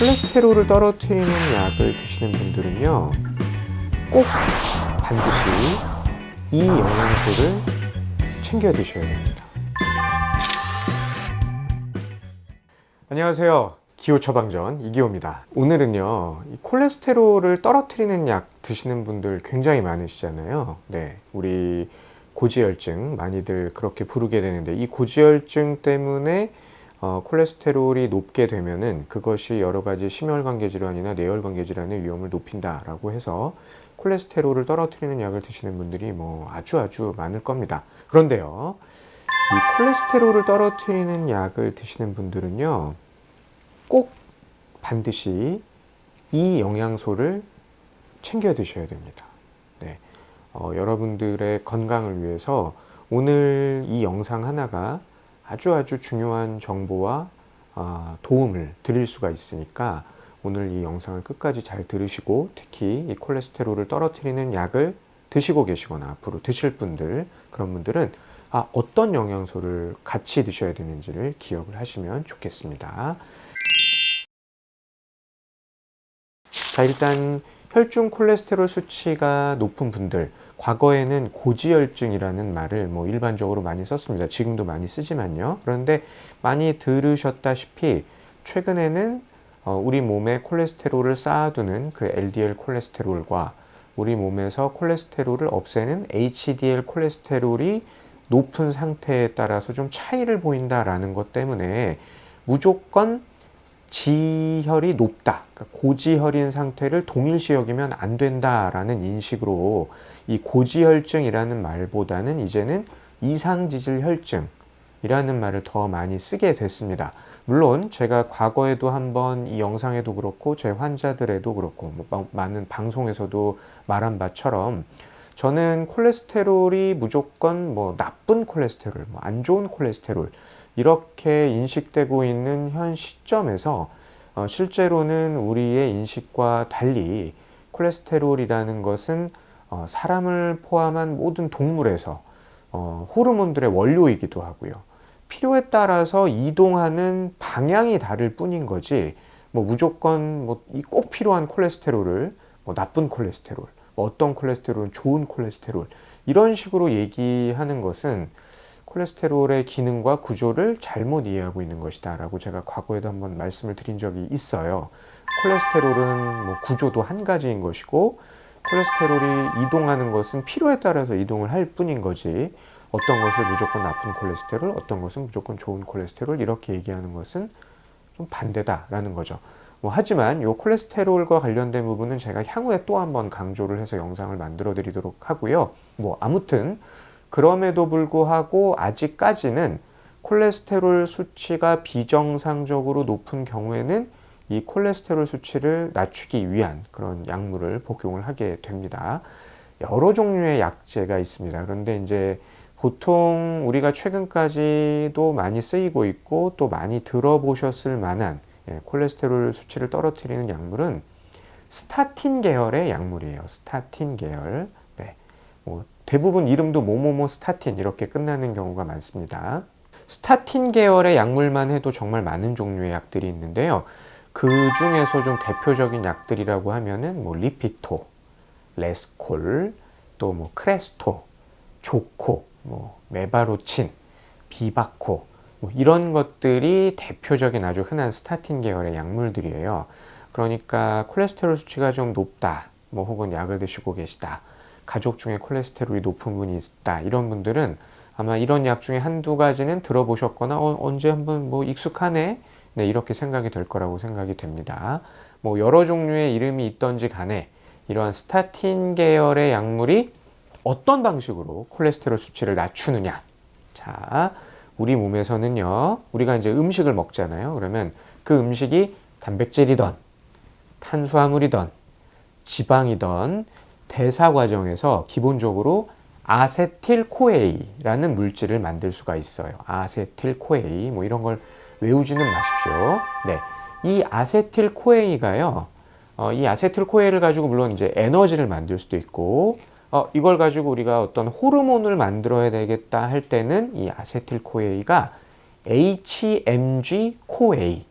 콜레스테롤을 떨어뜨리는 약을 드시는 분들은요, 꼭 반드시 이 영양소를 챙겨 드셔야 됩니다. 안녕하세요. 기호 처방전 이기호입니다. 오늘은요, 이 콜레스테롤을 떨어뜨리는 약 드시는 분들 굉장히 많으시잖아요. 네, 우리 고지혈증 많이들 그렇게 부르게 되는데, 이 고지혈증 때문에 콜레스테롤이 높게 되면은 그것이 여러 가지 심혈관계 질환이나 뇌혈관계 질환의 위험을 높인다라고 해서 콜레스테롤을 떨어뜨리는 약을 드시는 분들이 아주 많을 겁니다. 그런데요, 이 콜레스테롤을 떨어뜨리는 약을 드시는 분들은요, 꼭 반드시 이 영양소를 챙겨 드셔야 됩니다. 네, 여러분들의 건강을 위해서 오늘 이 영상 하나가 아주 중요한 정보와 도움을 드릴 수가 있으니까 오늘 이 영상을 끝까지 잘 들으시고, 특히 이 콜레스테롤을 떨어뜨리는 약을 드시고 계시거나 앞으로 드실 분들, 그런 분들은 어떤 영양소를 같이 드셔야 되는지를 기억을 하시면 좋겠습니다. 자, 일단 혈중 콜레스테롤 수치가 높은 분들, 과거에는 고지혈증이라는 말을 일반적으로 많이 썼습니다. 지금도 많이 쓰지만요. 그런데 많이 들으셨다시피 최근에는 우리 몸에 콜레스테롤을 쌓아두는 그 LDL 콜레스테롤과 우리 몸에서 콜레스테롤을 없애는 HDL 콜레스테롤이 높은 상태에 따라서 좀 차이를 보인다라는 것 때문에 무조건 지혈이 높다, 그러니까 고지혈인 상태를 동일시 여기면 안 된다라는 인식으로 이 고지혈증이라는 말보다는 이제는 이상지질혈증이라는 말을 더 많이 쓰게 됐습니다. 물론 제가 과거에도 한번 이 영상에도 그렇고 제 환자들에도 그렇고 많은 방송에서도 말한 바처럼 저는 콜레스테롤이 무조건 나쁜 콜레스테롤, 안 좋은 콜레스테롤 이렇게 인식되고 있는 현 시점에서 실제로는 우리의 인식과 달리 콜레스테롤이라는 것은 사람을 포함한 모든 동물에서 호르몬들의 원료이기도 하고요. 필요에 따라서 이동하는 방향이 다를 뿐인 거지, 무조건 꼭 필요한 콜레스테롤을 나쁜 콜레스테롤, 어떤 콜레스테롤은 좋은 콜레스테롤 이런 식으로 얘기하는 것은 콜레스테롤의 기능과 구조를 잘못 이해하고 있는 것이다 라고 제가 과거에도 한번 말씀을 드린 적이 있어요. 콜레스테롤은 구조도 한 가지인 것이고, 콜레스테롤이 이동하는 것은 필요에 따라서 이동을 할 뿐인 거지, 어떤 것을 무조건 나쁜 콜레스테롤, 어떤 것은 무조건 좋은 콜레스테롤 이렇게 얘기하는 것은 좀 반대다라는 거죠. 하지만 이 콜레스테롤과 관련된 부분은 제가 향후에 또 한번 강조를 해서 영상을 만들어 드리도록 하고요. 아무튼 그럼에도 불구하고 아직까지는 콜레스테롤 수치가 비정상적으로 높은 경우에는 이 콜레스테롤 수치를 낮추기 위한 그런 약물을 복용을 하게 됩니다. 여러 종류의 약제가 있습니다. 그런데 이제 보통 우리가 최근까지도 많이 쓰이고 있고 또 많이 들어보셨을 만한 콜레스테롤 수치를 떨어뜨리는 약물은 스타틴 계열의 약물이에요. 스타틴 계열. 네. 대부분 이름도 뭐뭐뭐 스타틴 이렇게 끝나는 경우가 많습니다. 스타틴 계열의 약물만 해도 정말 많은 종류의 약들이 있는데요. 그 중에서 좀 대표적인 약들이라고 하면은 리피토, 레스콜, 또 크레스토, 조코, 메바로친, 비바코 이런 것들이 대표적인 아주 흔한 스타틴 계열의 약물들이에요. 그러니까 콜레스테롤 수치가 좀 높다, 혹은 약을 드시고 계시다, 가족 중에 콜레스테롤이 높은 분이 있다, 이런 분들은 아마 이런 약 중에 한두 가지는 들어보셨거나 언제 한번 익숙하네, 네, 이렇게 생각이 될 거라고 생각이 됩니다. 여러 종류의 이름이 있던지 간에 이러한 스타틴 계열의 약물이 어떤 방식으로 콜레스테롤 수치를 낮추느냐. 자, 우리 몸에서는요, 우리가 이제 음식을 먹잖아요. 그러면 그 음식이 단백질이든 탄수화물이든 지방이든 대사 과정에서 기본적으로 아세틸코에이라는 물질을 만들 수가 있어요. 아세틸코에이 이런 걸 외우지는 마십시오. 네, 이 아세틸코에이가요, 이 아세틸코에이를 가지고 물론 이제 에너지를 만들 수도 있고, 이걸 가지고 우리가 어떤 호르몬을 만들어야 되겠다 할 때는 이 아세틸코에이가 HMG-CoA라는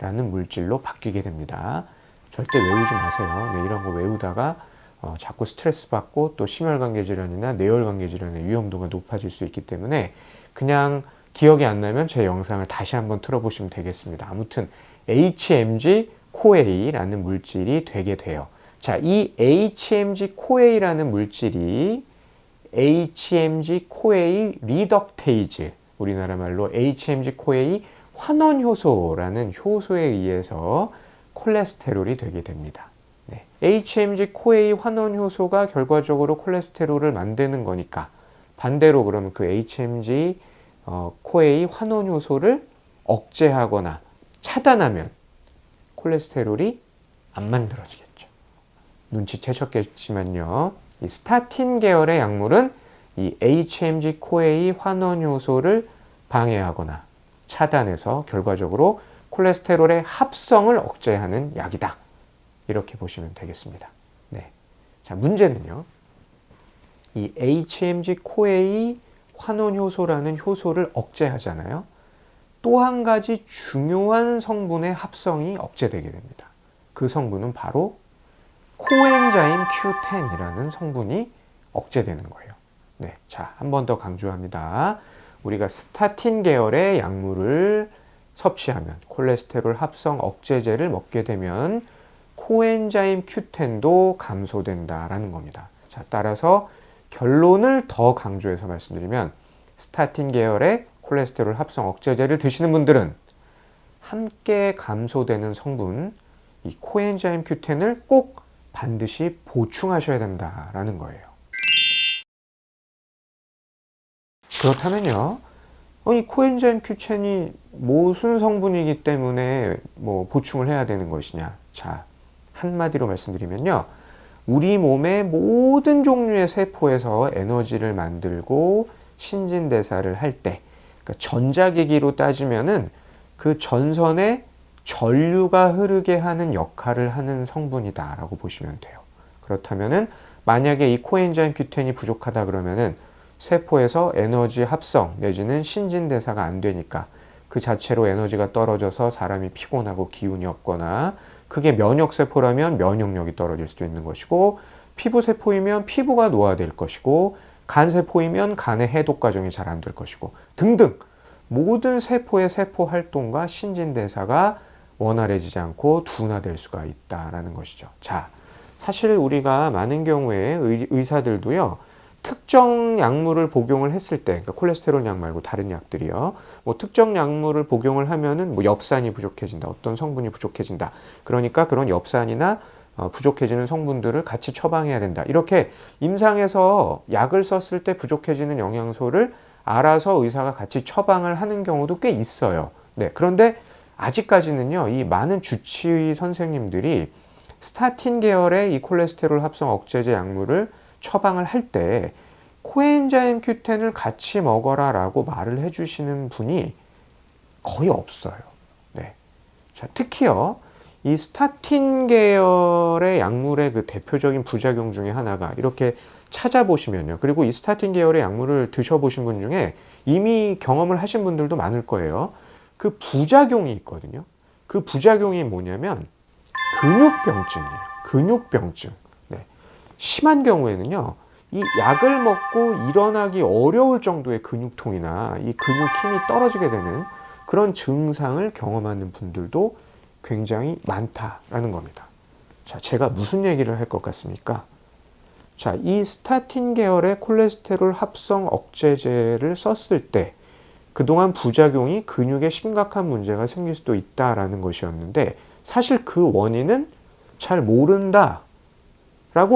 라는 물질로 바뀌게 됩니다. 절대 외우지 마세요. 네, 이런 거 외우다가 자꾸 스트레스 받고 또 심혈관계 질환이나 뇌혈관계 질환의 위험도가 높아질 수 있기 때문에 그냥 기억이 안 나면 제 영상을 다시 한번 틀어보시면 되겠습니다. 아무튼 HMG-CoA라는 물질이 되게 돼요. 자, 이 HMG-CoA라는 물질이 HMG-CoA 리덕테이즈, 우리나라 말로 HMG-CoA 환원효소라는 효소에 의해서 콜레스테롤이 되게 됩니다. 네. HMG-CoA 환원효소가 결과적으로 콜레스테롤을 만드는 거니까 반대로 그러면 그 HMG-CoA 환원효소를 억제하거나 차단하면 콜레스테롤이 안 만들어지겠죠. 눈치채셨겠지만요. 이 스타틴 계열의 약물은 이 HMG-CoA 환원효소를 방해하거나 차단해서 결과적으로 콜레스테롤의 합성을 억제하는 약이다. 이렇게 보시면 되겠습니다. 네. 자, 문제는요. 이 HMG-CoA 환원효소라는 효소를 억제하잖아요. 또 한 가지 중요한 성분의 합성이 억제되게 됩니다. 그 성분은 바로 코엔자임 Q10이라는 성분이 억제되는 거예요. 네. 자, 한 번 더 강조합니다. 우리가 스타틴 계열의 약물을 섭취하면 콜레스테롤 합성 억제제를 먹게 되면 코엔자임 Q10도 감소된다라는 겁니다. 자, 따라서 결론을 더 강조해서 말씀드리면 스타틴 계열의 콜레스테롤 합성 억제제를 드시는 분들은 함께 감소되는 성분 이 코엔자임 Q10을 꼭 반드시 보충하셔야 된다라는 거예요. 그렇다면요. 이 코엔자임 Q10이 무슨 성분이기 때문에 보충을 해야 되는 것이냐. 자, 한마디로 말씀드리면요. 우리 몸의 모든 종류의 세포에서 에너지를 만들고 신진대사를 할 때, 그러니까 전자기기로 따지면은 그 전선에 전류가 흐르게 하는 역할을 하는 성분이다라고 보시면 돼요. 그렇다면은 만약에 이 코엔자임 Q10이 부족하다 그러면은 세포에서 에너지 합성 내지는 신진대사가 안 되니까 그 자체로 에너지가 떨어져서 사람이 피곤하고 기운이 없거나 그게 면역세포라면 면역력이 떨어질 수도 있는 것이고 피부세포이면 피부가 노화될 것이고 간세포이면 간의 해독 과정이 잘 안 될 것이고 등등 모든 세포의 세포 활동과 신진대사가 원활해지지 않고 둔화될 수가 있다라는 것이죠. 자, 사실 우리가 많은 경우에 의사들도요. 특정 약물을 복용을 했을 때, 그러니까 콜레스테롤 약 말고 다른 약들이요. 특정 약물을 복용을 하면은 엽산이 부족해진다, 어떤 성분이 부족해진다. 그러니까 그런 엽산이나 부족해지는 성분들을 같이 처방해야 된다. 이렇게 임상에서 약을 썼을 때 부족해지는 영양소를 알아서 의사가 같이 처방을 하는 경우도 꽤 있어요. 네, 그런데 아직까지는요, 이 많은 주치의 선생님들이 스타틴 계열의 이 콜레스테롤 합성 억제제 약물을 처방을 할 때 코엔자임 Q10을 같이 먹어라 라고 말을 해주시는 분이 거의 없어요. 네. 자, 특히요, 이 스타틴 계열의 약물의 그 대표적인 부작용 중에 하나가 이렇게 찾아보시면요. 그리고 이 스타틴 계열의 약물을 드셔보신 분 중에 이미 경험을 하신 분들도 많을 거예요. 그 부작용이 있거든요. 그 부작용이 뭐냐면 근육병증이에요. 근육병증. 네. 심한 경우에는요. 이 약을 먹고 일어나기 어려울 정도의 근육통이나 이 근육 힘이 떨어지게 되는 그런 증상을 경험하는 분들도 굉장히 많다라는 겁니다. 자, 제가 무슨 얘기를 할 것 같습니까? 자, 이 스타틴 계열의 콜레스테롤 합성 억제제를 썼을 때 그동안 부작용이 근육에 심각한 문제가 생길 수도 있다라는 것이었는데 사실 그 원인은 잘 모른다라고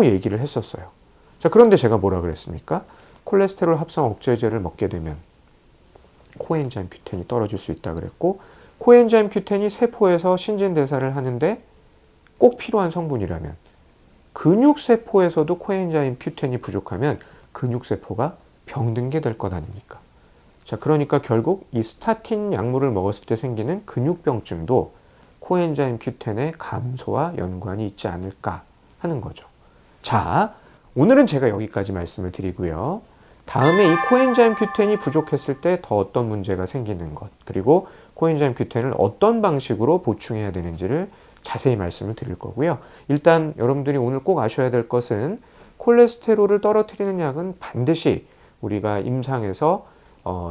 얘기를 했었어요. 자, 그런데 제가 뭐라 그랬습니까? 콜레스테롤 합성 억제제를 먹게 되면 코엔자임 Q10이 떨어질 수 있다 그랬고 코엔자임 Q10이 세포에서 신진대사를 하는데 꼭 필요한 성분이라면 근육세포에서도 코엔자임 Q10이 부족하면 근육세포가 병든 게 될 것 아닙니까? 자, 그러니까 결국 이 스타틴 약물을 먹었을 때 생기는 근육병증도 코엔자임 Q10의 감소와 연관이 있지 않을까 하는 거죠. 자, 오늘은 제가 여기까지 말씀을 드리고요. 다음에 이 코엔자임 Q10이 부족했을 때 더 어떤 문제가 생기는 것, 그리고 코엔자임 Q10을 어떤 방식으로 보충해야 되는지를 자세히 말씀을 드릴 거고요. 일단 여러분들이 오늘 꼭 아셔야 될 것은 콜레스테롤을 떨어뜨리는 약은 반드시 우리가 임상에서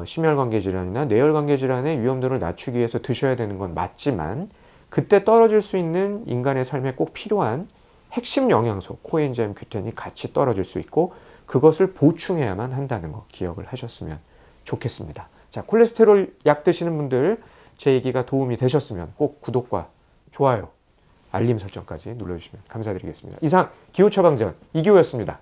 심혈관계 질환이나 뇌혈관계 질환의 위험도를 낮추기 위해서 드셔야 되는 건 맞지만, 그때 떨어질 수 있는 인간의 삶에 꼭 필요한 핵심 영양소 코엔자임 Q10이 같이 떨어질 수 있고 그것을 보충해야만 한다는 거 기억을 하셨으면 좋겠습니다. 자, 콜레스테롤 약 드시는 분들 제 얘기가 도움이 되셨으면 꼭 구독과 좋아요, 알림 설정까지 눌러주시면 감사드리겠습니다. 이상 기후 처방전 이기호였습니다.